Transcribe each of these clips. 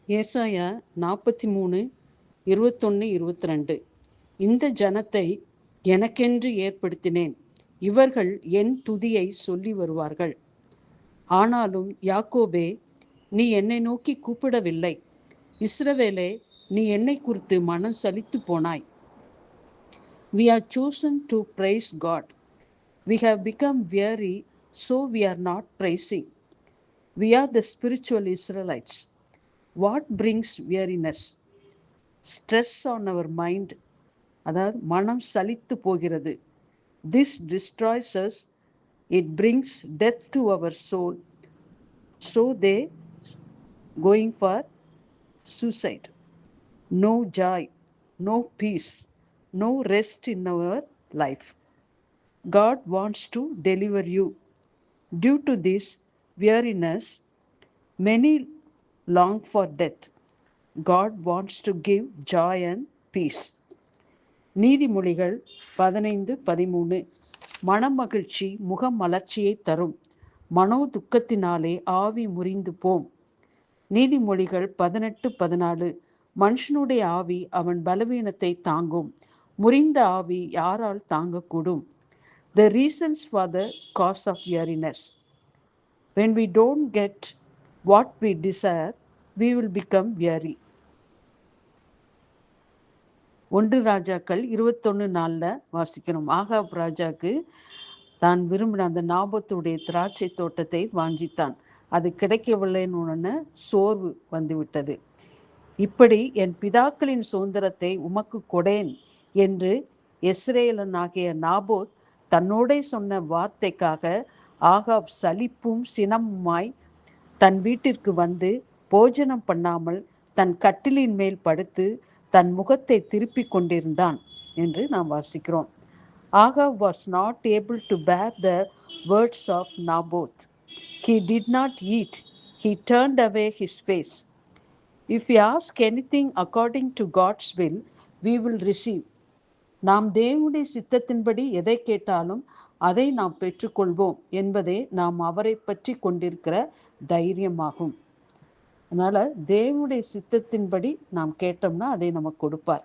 ஏசாயா 43 21 22. இந்த ஜனத்தை எனக்கென்று ஏற்படுத்தினேன், இவர்கள் என் துதியை சொல்லி வருவார்கள். ஆனாலும் யாக்கோபே, நீ என்னை நோக்கி கூப்பிடவில்லை. இஸ்ரவேலே, நீ என்னை குறித்து மனம் சலித்து போனாய். We are chosen to praise God. We have become weary, so we are not praising. We are the spiritual Israelites. What brings weariness? Stress on our mind, அதாவது மனம் சலித்து போகிறது. This destroys us. It brings death to our soul. So they going for suicide. No joy, no peace, no rest in our life. God wants to deliver you. Due to this weariness, many long for death. God wants to give joy and peace. நீதிமொழிகள் 15:13. மனமகிழ்ச்சி முகமலர்ச்சியை தரும், மனோ துக்கத்தினாலே ஆவி முறிந்து போம். நீதிமொழிகள் 18:14. மனுஷனுடைய ஆவி அவன் பலவீனத்தை தாங்கும், முறிந்த ஆவி யாரால் தாங்கக்கூடும்? The reasons for the cause of weariness. When we don't get what we desire, we will become weary. 1 ராஜாக்கள் 21:4 வாசிக்கிறோம். ஆகாப் ராஜாக்கு தான் விரும்பின அந்த நாபோத்துடைய திராட்சை தோட்டத்தை வாஞ்சித்தான். அது கிடைக்கவில்லைன்னு உடனே சோர்வு வந்துவிட்டது. இப்படி என் பிதாக்களின் சுதந்திரத்தை உமக்கு கொடேன் என்று எஸ்ரேலனாகிய நாபோத் தன்னோடே சொன்ன வார்த்தைக்காக ஆகாப் சலிப்பும் சினமுமாய் தன் வீட்டிற்கு வந்து போஜனம் பண்ணாமல் தன் கட்டிலின் மேல் படுத்து தன் முகத்தை திருப்பிக் கொண்டிருந்தான் என்று நாம் வாசிக்கிறோம். Ahab was not able to bear the words of Naboth. He did not eat. He turned away his face. If we ask anything according to God's will, we will receive. நாம் தேவனுடைய சித்தத்தின்படி எதை கேட்டாலும் அதை நாம் பெற்றுக்கொள்வோம் என்பதே நாம் அவரை பற்றி கொண்டிருக்கிற தைரியமாகும். அதனால தேவனுடைய சித்தத்தின்படி நாம் கேட்டோம்னா அதை நமக்கு கொடுப்பார்.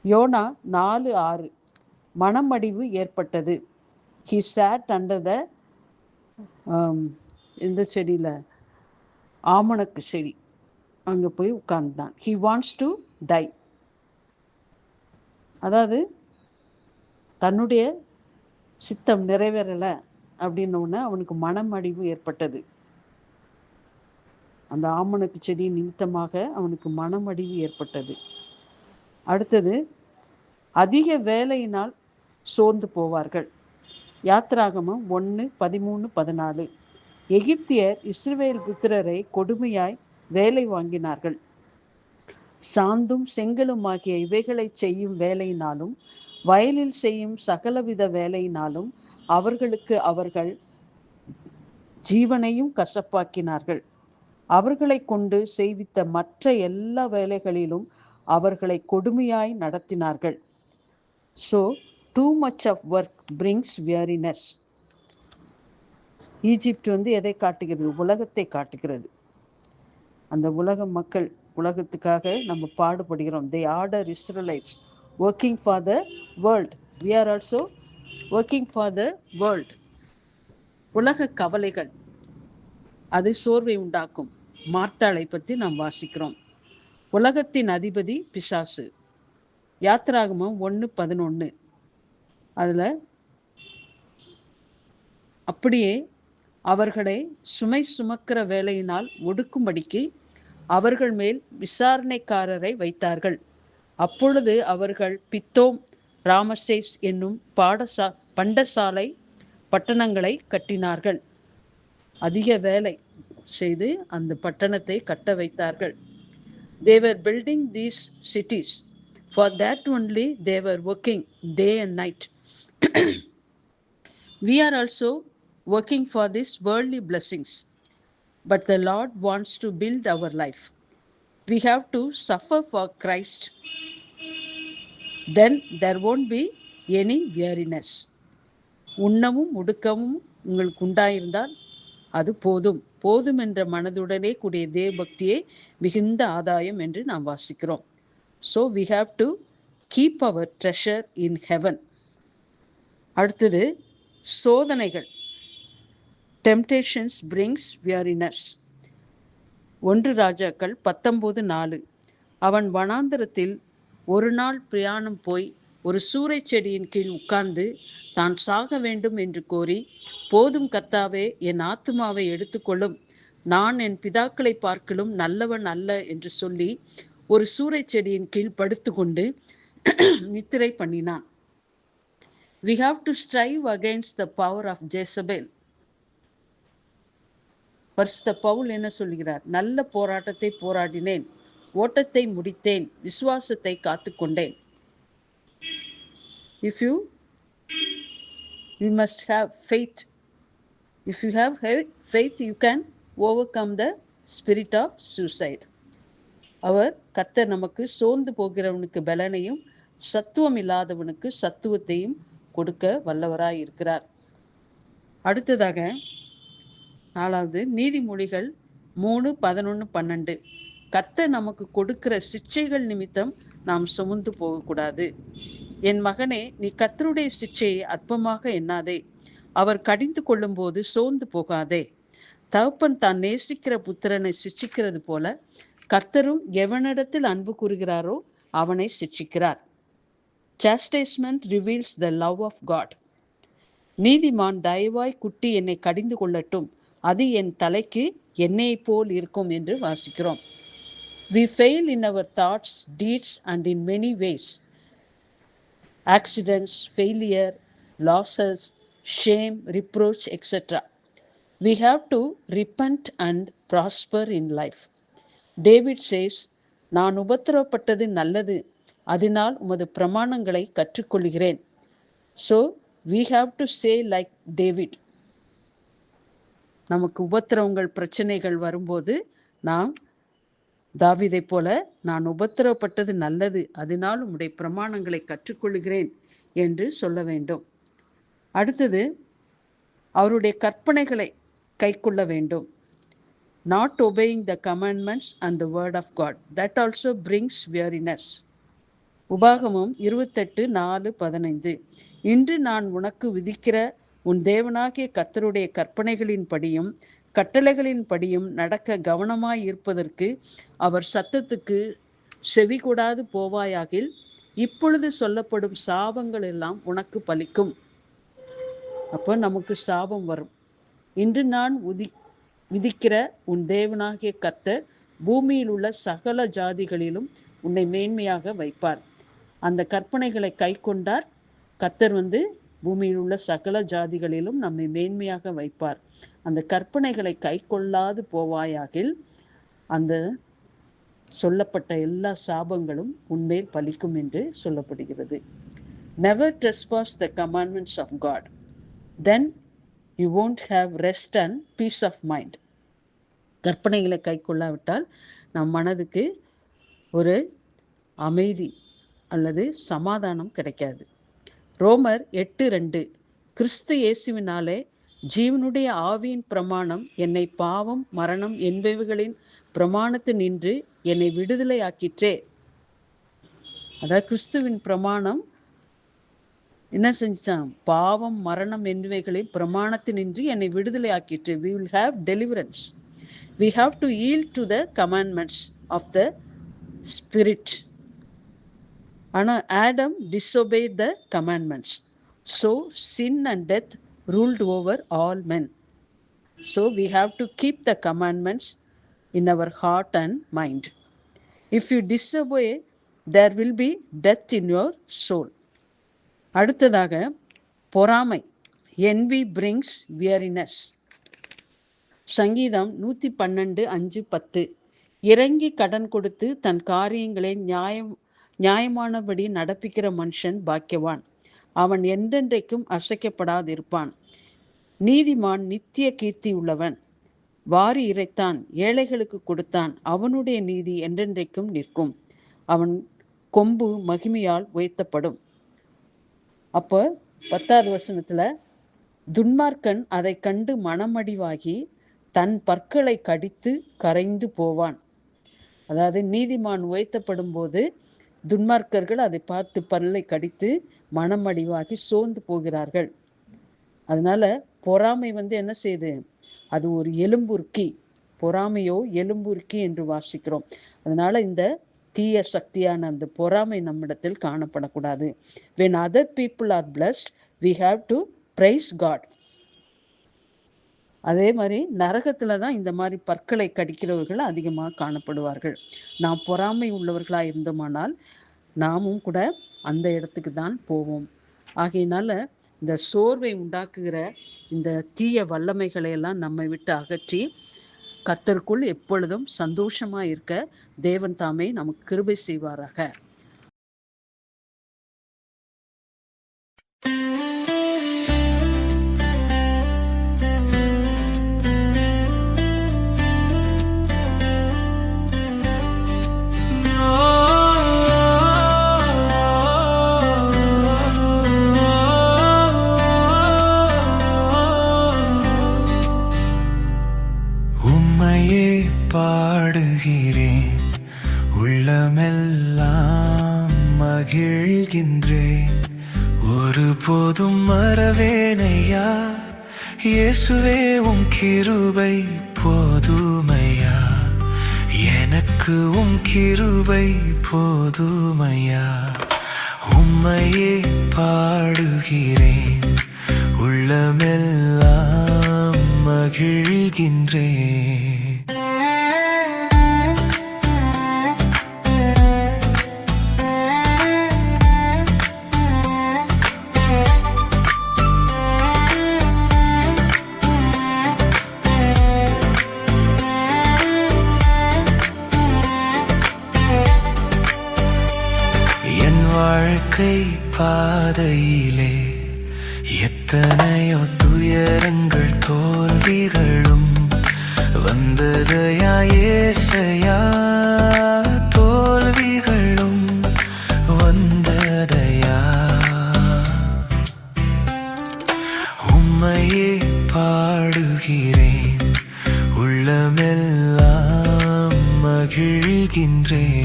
யோனா 4:6. மனமடிவு ஏற்பட்டது. He sat under the இந்த செடியில், ஆமணக்கு செடி, அங்கே போய் உட்கார்ந்தான். He wants to die. அதாவது தன்னுடைய சித்தம் நிறைவேறலை அப்படின்னோடனே அவனுக்கு மனமடிவு ஏற்பட்டது. அந்த ஆமணக்கு செடி நிமித்தமாக அவனுக்கு மனமடிவு ஏற்பட்டது. அடுத்தது, அதிக வேலையினால் சோர்ந்து போவார்கள். யாத்ராகமம் 1:13-14. எகிப்தியர் இஸ்ரவேல் புத்திரரை கொடுமையாய் வேலை வாங்கினார்கள். சாந்தும் செங்கலுமாகிய இவைகளை செய்யும் வேலையினாலும் வயலில் செய்யும் சகலவித வேலையினாலும் அவர்களுக்கு அவர்கள் ஜீவனையும் கசப்பாக்கினார்கள். அவர்களை கொண்டு செய்வித்த மற்ற எல்லா வேலைகளிலும் அவர்களை கொடுமையாய் நடத்தினார்கள். So too much of work brings weariness. Egypt எதை காட்டுகிறது? உலகத்தை காட்டுகிறது. அந்த உலக மக்கள், உலகத்துக்காக நம்ம பாடுபடுகிறோம். They order Israelites working for the world. We are also working for the world. உலக கவலைகள் அது சோர்வை உண்டாக்கும். மார்த்தாளை பற்றி நாம் வாசிக்கிறோம். உலகத்தின் அதிபதி பிசாசு. யாத்ராகமம் 1:11. அதில் அப்படியே அவர்களை சுமை சுமக்கிற வேலையினால் ஒடுக்கும்படிக்கு அவர்கள் மேல் விசாரணைக்காரரை வைத்தார்கள். அப்பொழுது அவர்கள் பித்தோம், ராமசேஸ் என்னும் பண்டசாலை பட்டணங்களை கட்டினார்கள். அதிக வேலை செய்து அந்த பட்டணத்தை கட்ட வைத்தார்கள். They were building these cities. For that only they were working day and night. We are also working for these worldly blessings. But the Lord wants to build our life. We have to suffer for Christ. Then there won't be any weariness. உண்ணவும் உடுக்கவும் உங்களுக்கு உண்டாயிருந்தால் அது போதும். போதும் என்ற மனதுடனே கூடிய தேவபக்தியே மிகுந்த ஆதாயம் என்று நாம் வாசிக்கிறோம். So we have to keep our treasure in heaven. அடுத்தது சோதனைகள். Temptations brings weariness. 1 ராஜாக்கள் 19:4. அவன் வனாந்தரத்தில் ஒரு நாள் பிரயாணம் போய் ஒரு சூரை செடியின் கீழ் உட்கார்ந்து தான் சாக வேண்டும் என்று கோரி, போதும் கர்த்தாவே, என் ஆத்துமாவை எடுத்துக்கொள்ளும், நான் என் பிதாக்களை பார்க்கலும் நல்லவன் அல்ல என்று சொல்லி ஒரு சூரை செடியின் கீழ் படுத்து கொண்டு நித்திரை பண்ணினான். We have to strive against the power of Jezebel. பரிசுத்த பவுல் என்ன சொல்கிறார்? நல்ல போராட்டத்தை போராடினேன், ஓட்டத்தை முடித்தேன், விசுவாசத்தை காத்துக்கொண்டேன். If you must have faith. If you have faith, you can overcome the spirit of suicide. அவர் கர்த்தர் நமக்கு சோர்ந்து போகிறவனுக்கு பலனையும் சத்துவம் இல்லாதவனுக்கு சத்துவத்தையும் கொடுக்க வல்லவராய் இருக்கிறார். அடுத்ததாக 4வது நீதிமொழிகள் 3:11-12. கர்த்தர் நமக்கு கொடுக்கிற சிட்சைகள் நிமித்தம் நாம் சுமந்து போகக்கூடாது. என் மகனே, நீ கர்த்தருடைய சிட்சையை அற்பமாக எண்ணாதே. அவர் கடிந்து கொள்ளும் போது சோர்ந்து போகாதே. தகப்பன் தான் நேசிக்கிற புத்திரனை சிட்சிக்கிறது போல கர்த்தரும் எவனிடத்தில் அன்பு கூறுகிறாரோ அவனை சிட்சிக்கிறார். Chastisement reveals the love of God. நீதிமான் தயவாய் குட்டி என்னை கடிந்து கொள்ளட்டும், அது என் தலைக்கு எண்ணெயை போல் இருக்கும் என்று வாசிக்கிறோம். We fail in our thoughts, deeds and in many ways. Accidents, failure, losses, shame, reproach, etc. We have to repent and prosper in life. David says, நான் உபத்திரவப்பட்டது நல்லது, அதனால் உமது பிரமாணங்களை கற்றுக்கொள்கிறேன். So we have to say like David. நமக்கு உபத்திரவங்கள் பிரச்சனைகள் வரும்போது நாம் தாவீதை போல நான் உபத்திரவப்பட்டது நல்லது, அதனால் உம்முடைய பிரமாணங்களை கற்றுக்கொள்கிறேன் என்று சொல்ல வேண்டும். அடுத்தது அவருடைய கற்பனைகளை கைக்கொள்ள வேண்டும். Not obeying the commandments and the word of God, that also brings weariness. உபாகமம் 28:4-15. இன்று நான் உனக்கு விதிக்கிற உன் தேவனாகிய கர்த்தருடைய கற்பனைகளின் படியும் கட்டளைகளின் படியும் நடக்க கவனமாய் இருப்பதற்கு அவர் சத்தத்துக்கு செவிகொடாது போவாயாகில் இப்பொழுது சொல்லப்படும் சாபங்கள் எல்லாம் உனக்கு பலிக்கும். அப்போ நமக்கு சாபம் வரும். இன்று நான் விதிக்கிற உன் தேவனாகிய கர்த்தர் பூமியில் உள்ள சகல ஜாதிகளிலும் உன்னை மேன்மையாக வைப்பார். அந்த கற்பனைகளை கை கொண்டார். கர்த்தர் பூமியில் உள்ள சகல ஜாதிகளிலும் நம்மை மேன்மையாக வைப்பார். அந்த கற்பனைகளை கை கொள்ளாது போவாயாகில் அந்த சொல்லப்பட்ட எல்லா சாபங்களும் உன்மேல் பலிக்கும் என்று சொல்லப்படுகிறது. Never trespass the commandments of God. Then you won't have rest and peace of mind. கற்பனைகளை கை கொள்ளாவிட்டால் நம் மனதுக்கு ஒரு அமைதி அல்லது சமாதானம் கிடைக்காது. ரோமர் 8:2. கிறிஸ்து இயேசுவினாலே ஜீவனுடைய ஆவியின் பிரமாணம் என்னை பாவம் மரணம் என்பவைகளின் பிரமாணத்து நின்று என்னை விடுதலை ஆக்கிற்றே. அதாவது கிறிஸ்துவின் பிரமாணம் என்ன செஞ்சான்? பாவம் மரணம் என்பவைகளின் பிரமாணத்து நின்று என்னை விடுதலை ஆக்கிற்று. We will have deliverance. We have to yield to the commandments of the Spirit. ஆனால் Adam disobeyed the commandments. So sin and death ruled over all men. So we have to keep the commandments in our heart and mind. If you disobey, there will be death in your soul. அடுத்ததாக பொறாமை. Envy brings weariness. சங்கீதம் 112:5-10. இறங்கி கடன் கொடுத்து தன் காரியங்களை நியாயமானபடி நடப்பிக்கிற மனுஷன் பாக்கியவான். அவன் என்றென்றைக்கும் அசைக்கப்படாதிருப்பான். நீதிமான் நித்திய கீர்த்தி உள்ளவன். வாரி இறைத்தான், ஏழைகளுக்கு கொடுத்தான், அவனுடைய நீதி என்றென்றைக்கும் நிற்கும். அவன் கொம்பு மகிமையால் உயர்த்தப்படும். அப்போ 10வது வசனத்துல துன்மார்க்கன் அதை கண்டு மனமடிவாகி தன் பற்களை கடித்து கரைந்து போவான். அதாவது நீதிமான் உயர்த்தப்படும் போது துன்மார்க்கர்கள் அதை பார்த்து பல்லை கடித்து மனமடிவாகி சோர்ந்து போகிறார்கள். அதனால பொறாமை என்ன செய்யுது? அது ஒரு எலும்புருக்கி. பொறாமையோ எலும்புருக்கி என்று வாசிக்கிறோம். அதனால இந்த தீய சக்தியான அந்த பொறாமை நம்மிடத்தில் காணப்படக்கூடாது. when other people are blessed we have to praise God. அதே மாதிரி நரகத்துல தான் இந்த மாதிரி பற்களை கடிக்கிறவர்கள் அதிகமாக காணப்படுவார்கள். நாம் பொறாமை உள்ளவர்களாக இருந்தோமானால் நாமும் கூட அந்த இடத்துக்கு தான் போவோம். ஆகையினால இந்த சோர்வை உண்டாக்குகிற இந்த தீய வல்லமைகளை எல்லாம் நம்மை விட்டு அகற்றி கர்த்தருக்குள் எப்பொழுதும் சந்தோஷமா இருக்க தேவன் தாமே நமக்கு கிருபை செய்வாராக. பாடுகிறேன், உள்ளமெல்லாம் மகிழ்கின்றேன், ஒருபோதும் மறவேனையா இயேசுவே உம் கிருபை போதுமையா, எனக்கு உம் கிருபை போதுமையா. உம்மையே பாடுகிறேன், உள்ளமெல்லாம் மகிழ்கின்றேன். வாழ்க்கை பாதையிலே எத்தனையோ துயரங்கள் தோல்விகளும் வந்ததையா ஏசையா, தோல்விகளும் வந்ததையா. உம்மையே பாடுகிறேன், உள்ளமெல்லாம் மகிழ்கின்றேன்.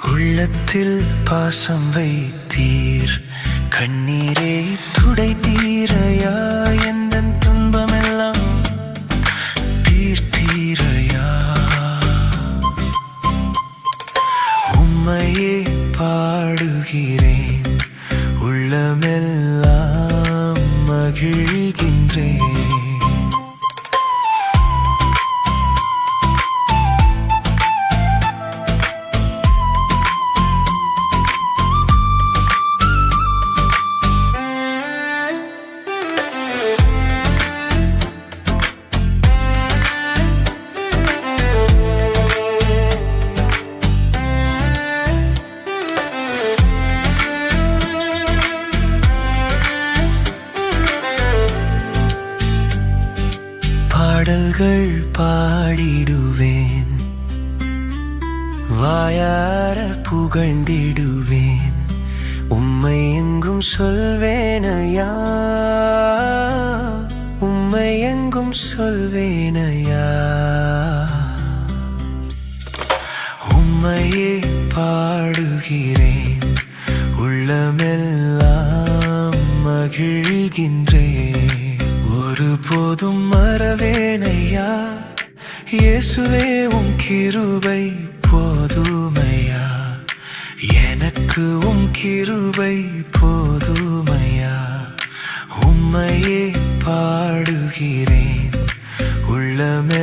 உள்ளத்தில் பாசம் வைத்தீர், கண்ணீரே துடைத்தீரையா, எந்தன் துன்பமெல்லாம் தீர்த்தீரையா. உம்மையே பாடுகிறேன், உள்ளமெல்லாம் மகிழ்கின்றேன். பாடல்கள் பாடிடுவேன், வாயார புகழ்ந்திடுவேன், உம்மை எங்கும் சொல்வேனையா, உம்மை எங்கும் சொல்வேனையா. உம்மையே பாடுகிறேன், உள்ளமெல்லாம் மகிழ்கின்றேன். ஒருபோதும் மறவேனையா இயேசுவே உம் கிருபை போதுமையா, எனக்கு உம் கிருபை போதுமையா. உம்மையே பாடுகிறேன், உள்ளமே